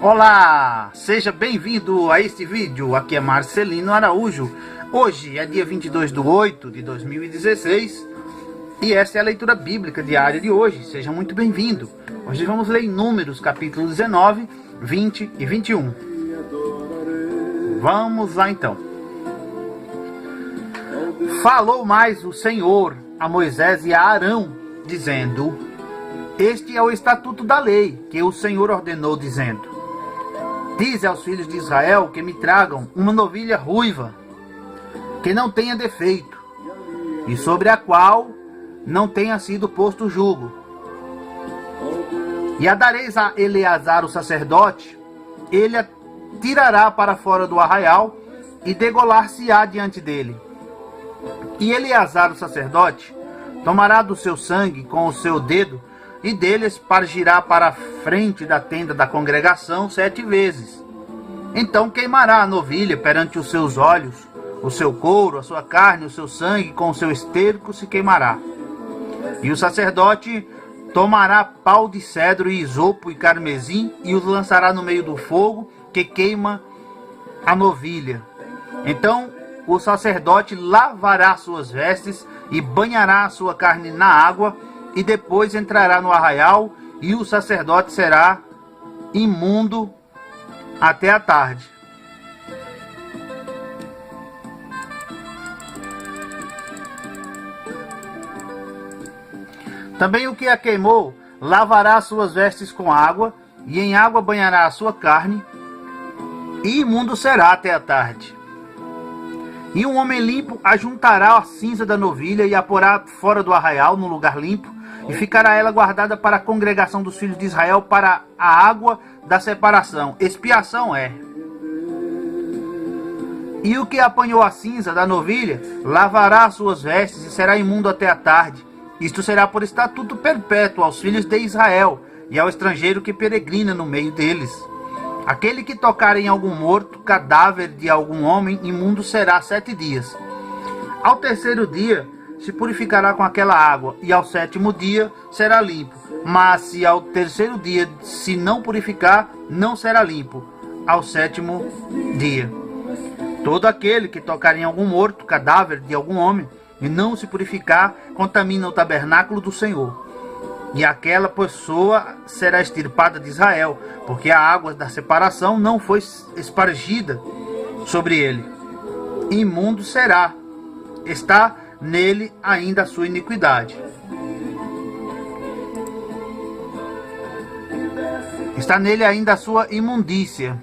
Olá, seja bem-vindo a este vídeo. Aqui é Marcelino Araújo. Hoje é dia 22/8/2016 e esta é a leitura bíblica diária de hoje. Seja muito bem-vindo. Hoje vamos ler em Números, capítulo 19, 20 e 21. Vamos lá então. Falou mais o Senhor a Moisés e a Arão, dizendo: Este é o estatuto da lei que o Senhor ordenou, dizendo: Dize aos filhos de Israel que me tragam uma novilha ruiva, que não tenha defeito, e sobre a qual não tenha sido posto jugo. E a dareis a Eleazar o sacerdote, ele a tirará para fora do arraial, e degolar-se-á diante dele. E Eleazar o sacerdote tomará do seu sangue com o seu dedo, e dele espargirá para a frente da tenda da congregação 7 vezes. Então queimará a novilha perante os seus olhos, o seu couro, a sua carne, o seu sangue, com o seu esterco se queimará. E o sacerdote tomará pau de cedro e isopo e carmesim, e os lançará no meio do fogo que queima a novilha. Então o sacerdote lavará suas vestes e banhará a sua carne na água, e depois entrará no arraial, e o sacerdote será imundo até a tarde. Também o que a queimou lavará suas vestes com água, e em água banhará a sua carne, e imundo será até a tarde. E um homem limpo ajuntará a cinza da novilha e a porá fora do arraial, num lugar limpo, e ficará ela guardada para a congregação dos filhos de Israel, para a água da separação. Expiação é. E o que apanhou a cinza da novilha lavará as suas vestes e será imundo até a tarde. Isto será por estatuto perpétuo aos filhos de Israel e ao estrangeiro que peregrina no meio deles. Aquele que tocar em algum morto, cadáver de algum homem, imundo será 7 dias. Ao terceiro dia se purificará com aquela água, e ao 7º dia será limpo. Mas se ao terceiro dia se não purificar, não será limpo ao 7º dia. Todo aquele que tocar em algum morto, cadáver de algum homem, e não se purificar, contamina o tabernáculo do Senhor. E aquela pessoa será extirpada de Israel, porque a água da separação não foi espargida sobre ele. Imundo será. Está nele ainda a sua iniquidade. Está nele ainda a sua imundícia.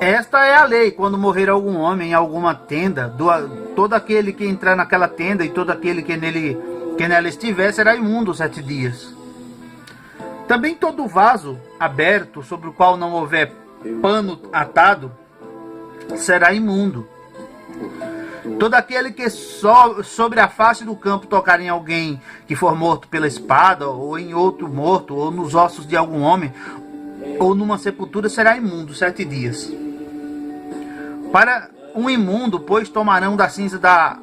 Esta é a lei: quando morrer algum homem em alguma tenda, todo aquele que entrar naquela tenda e todo aquele que nela estiver será imundo 7 dias. Também todo vaso aberto, sobre o qual não houver pano atado, será imundo. Todo aquele que sobre a face do campo tocar em alguém que for morto pela espada, ou em outro morto, ou nos ossos de algum homem, ou numa sepultura, será imundo 7 dias. Para um imundo, pois, tomarão da cinza da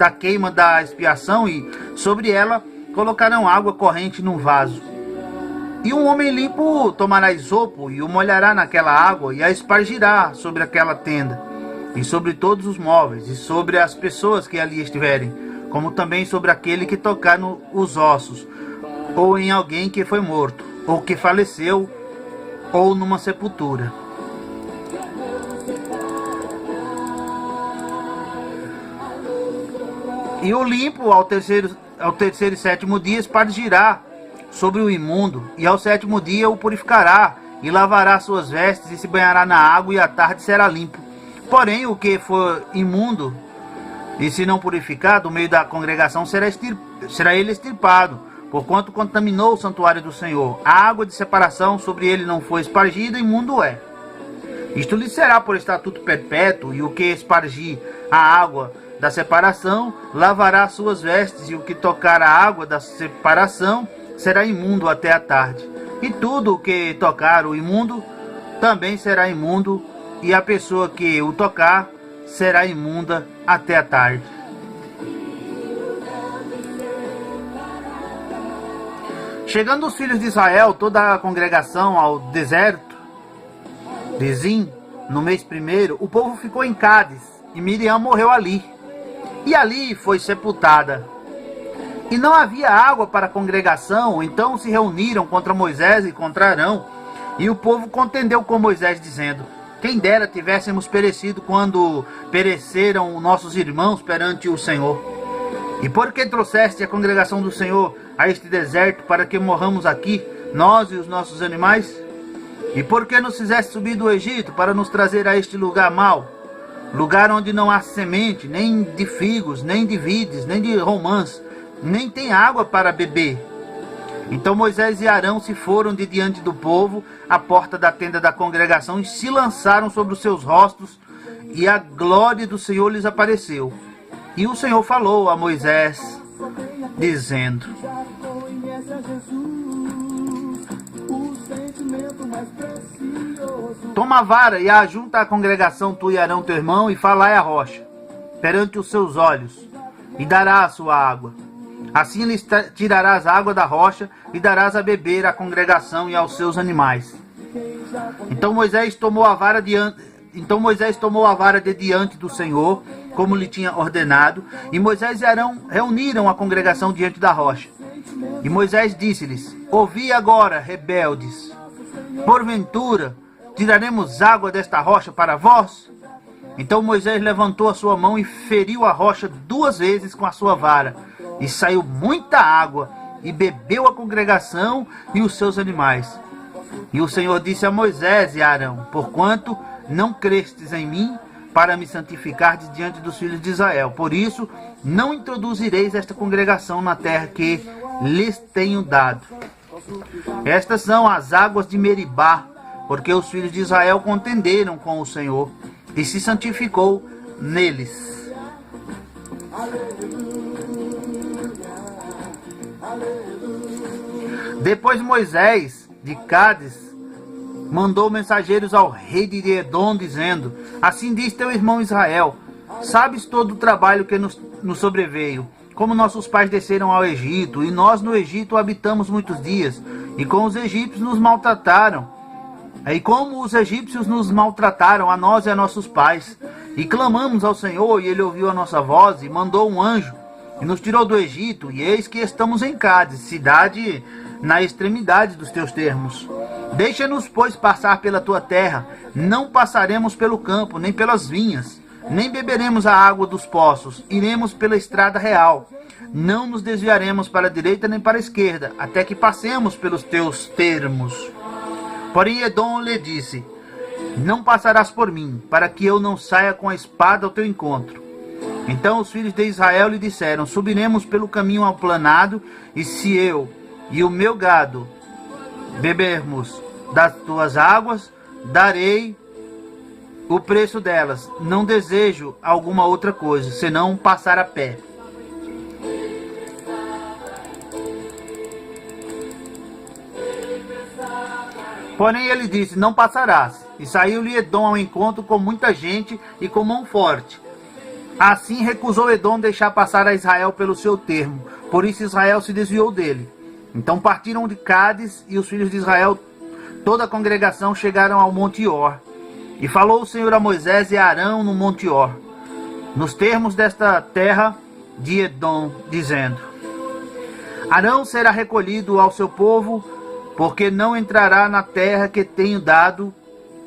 queima da expiação, e sobre ela colocarão água corrente num vaso. E um homem limpo tomará isopo e o molhará naquela água, e a espargirá sobre aquela tenda, e sobre todos os móveis, e sobre as pessoas que ali estiverem, como também sobre aquele que tocar nos ossos, ou em alguém que foi morto, ou que faleceu, ou numa sepultura. E o limpo ao terceiro e 7º dia espargirá sobre o imundo, e ao 7º dia o purificará, e lavará suas vestes, e se banhará na água, e à tarde será limpo. Porém, o que for imundo, e se não purificar, do meio da congregação será ele extirpado, porquanto contaminou o santuário do Senhor. A água de separação sobre ele não foi espargida, imundo é. Isto lhe será por estatuto perpétuo, e o que espargir a água da separação lavará suas vestes, e o que tocar a água da separação será imundo até a tarde. E tudo o que tocar o imundo também será imundo, e a pessoa que o tocar será imunda até a tarde. Chegando os filhos de Israel, toda a congregação, ao deserto de Zim, no mês primeiro, o povo ficou em Cádiz, e Miriam morreu ali. E ali foi sepultada. E não havia água para a congregação, então se reuniram contra Moisés e contra Arão. E o povo contendeu com Moisés, dizendo: quem dera tivéssemos perecido quando pereceram nossos irmãos perante o Senhor. E por que trouxeste a congregação do Senhor a este deserto, para que morramos aqui, nós e os nossos animais? E por que nos fizeste subir do Egito, para nos trazer a este lugar mau? Lugar onde não há semente, nem de figos, nem de vides, nem de romãs, nem tem água para beber. Então Moisés e Arão se foram de diante do povo à porta da tenda da congregação e se lançaram sobre os seus rostos, e a glória do Senhor lhes apareceu. E o Senhor falou a Moisés, dizendo: toma a vara e a ajunta à congregação, tu e Arão teu irmão, e falai à rocha perante os seus olhos, e dará a sua água. Assim lhes tirarás água da rocha, e darás a beber à congregação e aos seus animais. Então Moisés tomou a vara de diante do Senhor, como lhe tinha ordenado, e Moisés e Arão reuniram a congregação diante da rocha. E Moisés disse-lhes: ouvi agora, rebeldes, porventura tiraremos água desta rocha para vós? Então Moisés levantou a sua mão e feriu a rocha 2 vezes com a sua vara, e saiu muita água, e bebeu a congregação e os seus animais. E o Senhor disse a Moisés e a Arão: porquanto não crestes em mim, para me santificardes diante dos filhos de Israel, por isso não introduzireis esta congregação na terra que lhes tenho dado. Estas são as águas de Meribá, porque os filhos de Israel contenderam com o Senhor, e se santificou neles. Depois Moisés, de Cádiz, mandou mensageiros ao rei de Edom, dizendo: assim diz teu irmão Israel: sabes todo o trabalho que nos sobreveio, como nossos pais desceram ao Egito, e nós no Egito habitamos muitos dias, e com os egípcios nos maltrataram, e como os egípcios nos maltrataram a nós e a nossos pais. E clamamos ao Senhor, e ele ouviu a nossa voz, e mandou um anjo, e nos tirou do Egito, e eis que estamos em Cádiz, cidade na extremidade dos teus termos. Deixa-nos, pois, passar pela tua terra, não passaremos pelo campo, nem pelas vinhas, nem beberemos a água dos poços, iremos pela estrada real. Não nos desviaremos para a direita nem para a esquerda, até que passemos pelos teus termos. Porém Edom lhe disse: não passarás por mim, para que eu não saia com a espada ao teu encontro. Então os filhos de Israel lhe disseram: subiremos pelo caminho aplanado, e se eu e o meu gado bebermos das tuas águas, darei o preço delas. Não desejo alguma outra coisa, senão passar a pé. Porém ele disse: não passarás. E saiu-lhe Edom ao encontro com muita gente e com mão forte. Assim recusou Edom deixar passar a Israel pelo seu termo. Por isso Israel se desviou dele. Então partiram de Cádiz, e os filhos de Israel, toda a congregação, chegaram ao Monte Or. E falou o Senhor a Moisés e a Arão no Monte Or, nos termos desta terra de Edom, dizendo: Arão será recolhido ao seu povo, porque não entrará na terra que tenho dado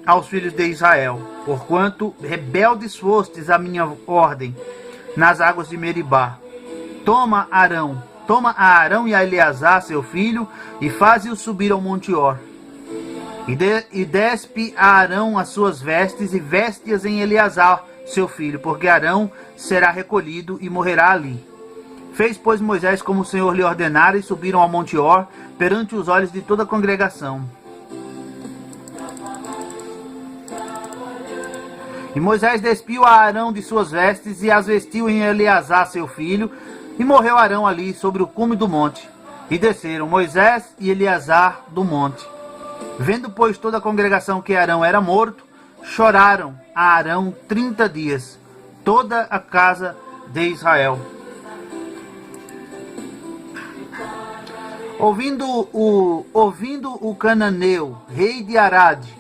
aos filhos de Israel, porquanto rebeldes fostes a minha ordem nas águas de Meribá. Toma a Arão e a Eleazar, seu filho, e faze-os subir ao Monte Or. E despe a Arão as suas vestes, e veste-as em Eleazar, seu filho, porque Arão será recolhido e morrerá ali. Fez, pois, Moisés como o Senhor lhe ordenara, e subiram ao Monte Or, perante os olhos de toda a congregação. E Moisés despiu a Arão de suas vestes, e as vestiu em Eleazar, seu filho, e morreu Arão ali, sobre o cume do monte. E desceram Moisés e Eleazar do monte. Vendo, pois, toda a congregação que Arão era morto, choraram a Arão 30 dias, toda a casa de Israel. Ouvindo o cananeu, rei de Arade,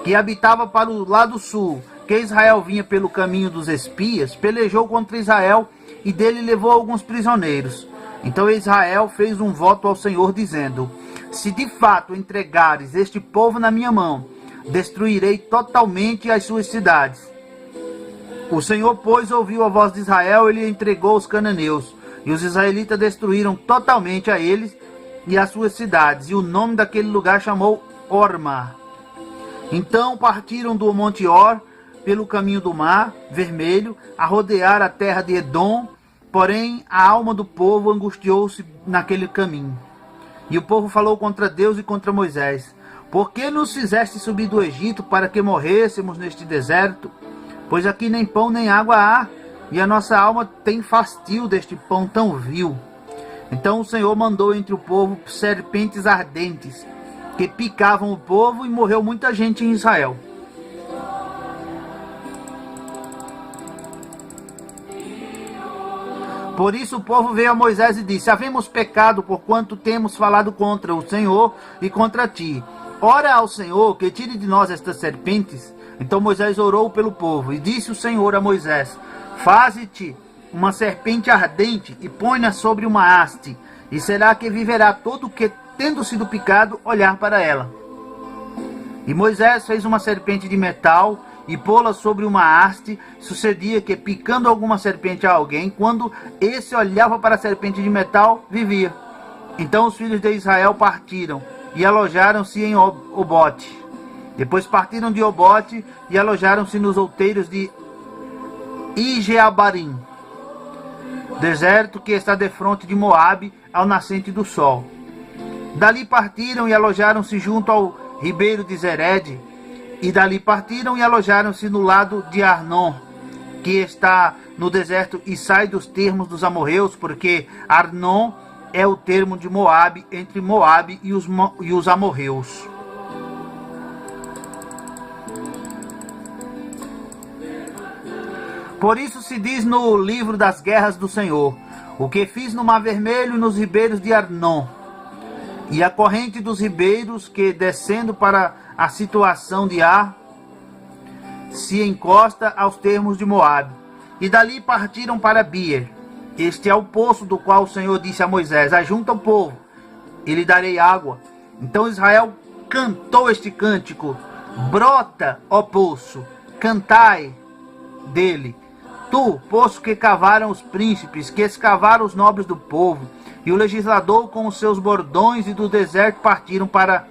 que habitava para o lado sul, que Israel vinha pelo caminho dos espias, pelejou contra Israel e dele levou alguns prisioneiros. Então Israel fez um voto ao Senhor, dizendo: se de fato entregares este povo na minha mão, destruirei totalmente as suas cidades. O Senhor, pois, ouviu a voz de Israel e lhe entregou os cananeus, e os israelitas destruíram totalmente a eles e as suas cidades, e o nome daquele lugar chamou Orma. Então partiram do Monte Or, pelo caminho do Mar Vermelho, a rodear a terra de Edom, porém a alma do povo angustiou-se naquele caminho. E o povo falou contra Deus e contra Moisés: por que nos fizeste subir do Egito para que morrêssemos neste deserto? Pois aqui nem pão nem água há, e a nossa alma tem fastio deste pão tão vil. Então o Senhor mandou entre o povo serpentes ardentes, que picavam o povo, e morreu muita gente em Israel. Por isso o povo veio a Moisés e disse: havemos pecado, porquanto temos falado contra o Senhor e contra ti. Ora ao Senhor que tire de nós estas serpentes. Então Moisés orou pelo povo, e disse o Senhor a Moisés: faze-te uma serpente ardente e põe-na sobre uma haste, e será que viverá todo o que, tendo sido picado, olhar para ela. E Moisés fez uma serpente de metal e pô-la sobre uma haste. Sucedia que, picando alguma serpente a alguém, quando esse olhava para a serpente de metal, vivia. Então os filhos de Israel partiram e alojaram-se em Obote. Depois partiram de Obote e alojaram-se nos outeiros de Ijeabarim, deserto que está defronte de Moabe, ao nascente do sol. Dali partiram e alojaram-se junto ao ribeiro de Zered, e dali partiram e alojaram-se no lado de Arnon, que está no deserto e sai dos termos dos amorreus, porque Arnon é o termo de Moabe, entre Moabe e os amorreus. Por isso se diz no livro das guerras do Senhor: o que fiz no Mar Vermelho e nos ribeiros de Arnon, e a corrente dos ribeiros que, descendo para a situação de Ar, se encosta aos termos de Moabe. E dali partiram para Beer. Este é o poço do qual o Senhor disse a Moisés: ajunta o povo, e lhe darei água. Então Israel cantou este cântico: brota, ó poço, cantai dele. Tu, poço que cavaram os príncipes, que escavaram os nobres do povo, e o legislador com os seus bordões, e do deserto partiram para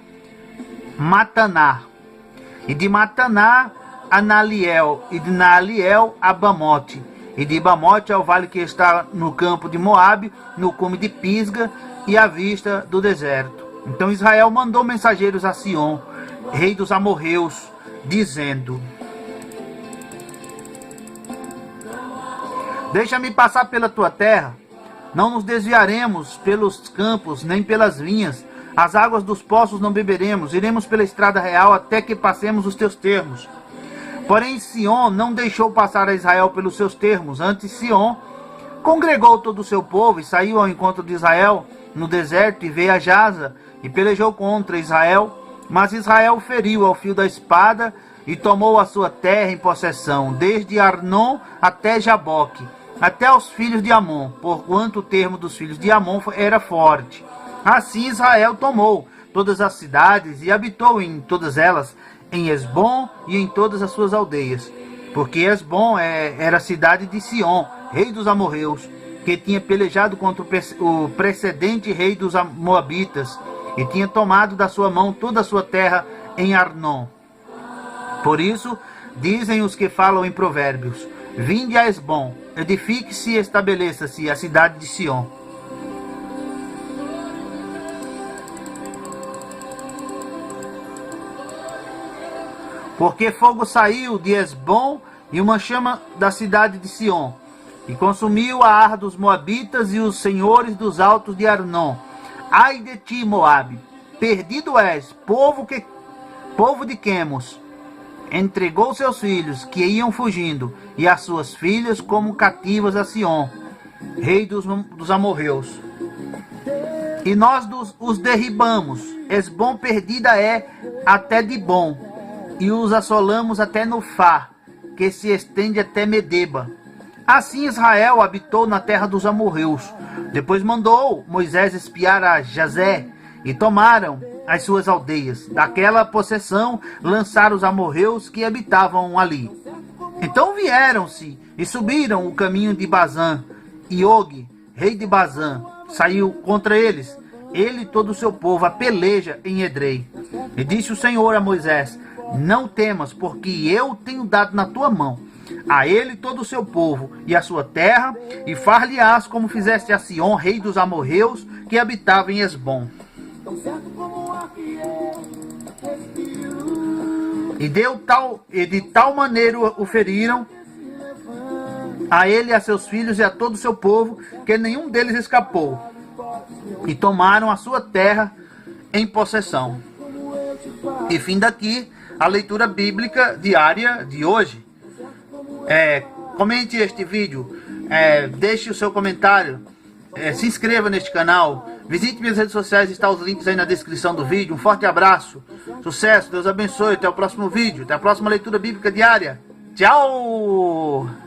Mataná, e de Mataná a Naliel, e de Naliel a Bamote, e de Bamote ao vale que está no campo de Moabe, no cume de Pisga, e à vista do deserto. Então Israel mandou mensageiros a Sion, rei dos amorreus, dizendo: deixa-me passar pela tua terra, não nos desviaremos pelos campos, nem pelas vinhas, as águas dos poços não beberemos, iremos pela estrada real até que passemos os teus termos. Porém Sion não deixou passar a Israel pelos seus termos. Antes Sion congregou todo o seu povo e saiu ao encontro de Israel no deserto, e veio a Jaza e pelejou contra Israel. Mas Israel feriu ao fio da espada e tomou a sua terra em possessão, desde Arnon até Jaboque, até os filhos de Amon, porquanto o termo dos filhos de Amon era forte. Assim Israel tomou todas as cidades e habitou em todas elas, em Esbom e em todas as suas aldeias. Porque Esbom era a cidade de Sion, rei dos amorreus, que tinha pelejado contra o precedente rei dos moabitas, e tinha tomado da sua mão toda a sua terra em Arnon. Por isso, dizem os que falam em provérbios: vinde a Esbom, edifique-se e estabeleça-se a cidade de Sion. Porque fogo saiu de Esbom e uma chama da cidade de Sion, e consumiu a ar dos moabitas e os senhores dos altos de Arnon. Ai de ti, Moabe, perdido és, povo de Quemos. Entregou seus filhos, que iam fugindo, e as suas filhas como cativas a Sion, rei dos amorreus. e nós os derribamos. Esbom perdida é até de bom, e os assolamos até no Fá, que se estende até Medeba. Assim Israel habitou na terra dos amorreus. Depois mandou Moisés espiar a Jazé, e tomaram as suas aldeias. Daquela possessão lançaram os amorreus que habitavam ali. Então vieram-se e subiram o caminho de Bazã, e Og, rei de Bazã, saiu contra eles, ele e todo o seu povo, a peleja em Edrei. E disse o Senhor a Moisés: não temas, porque eu tenho dado na tua mão a ele todo o seu povo e a sua terra, e far-lhe-ás como fizeste a Sión, rei dos amorreus, que habitava em Esbom. E de tal maneira o feriram, a ele, a seus filhos e a todo o seu povo, que nenhum deles escapou, e tomaram a sua terra em possessão. E fim daqui a leitura bíblica diária de hoje. Comente este vídeo, deixe o seu comentário, se inscreva neste canal, visite minhas redes sociais, está os links aí na descrição do vídeo. Um forte abraço, sucesso, Deus abençoe, até o próximo vídeo, até a próxima leitura bíblica diária. Tchau!